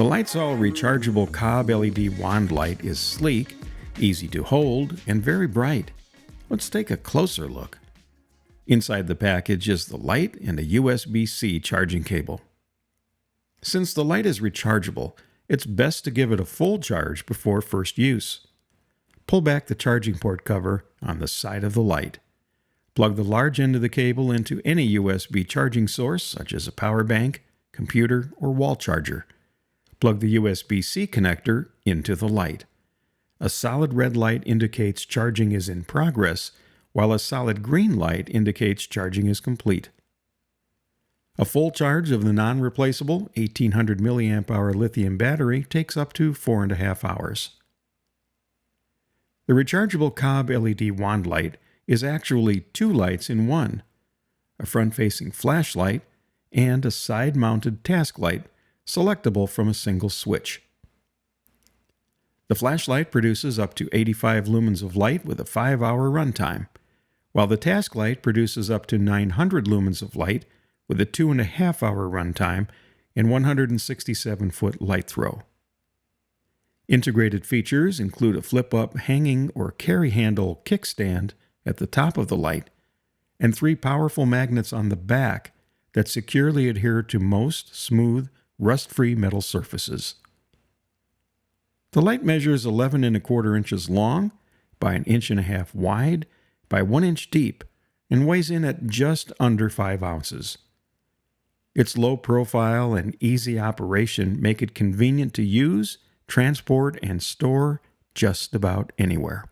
The LitezAll rechargeable COB LED wand light is sleek, easy to hold, and very bright. Let's take a closer look. Inside the package is the light and a USB-C charging cable. Since the light is rechargeable, it's best to give it a full charge before first use. Pull back the charging port cover on the side of the light. Plug the large end of the cable into any USB charging source, such as a power bank, computer, or wall charger. Plug the USB-C connector into the light. A solid red light indicates charging is in progress, while a solid green light indicates charging is complete. A full charge of the non-replaceable 1800 mAh lithium battery takes up to 4.5 hours. The rechargeable COB LED wand light is actually two lights in one, a front-facing flashlight and a side-mounted task light selectable from a single switch. The flashlight produces up to 85 lumens of light with a 5-hour runtime, while the task light produces up to 900 lumens of light with a 2.5-hour runtime and 167-foot light throw. Integrated features include a flip-up hanging or carry handle kickstand at the top of the light and 3 powerful magnets on the back that securely adhere to most smooth, rust-free metal surfaces. The light measures 11.25 inches long by 1.5 inches wide by 1 inch deep and weighs in at just under 5 ounces. Its low profile and easy operation make it convenient to use, transport, and store just about anywhere.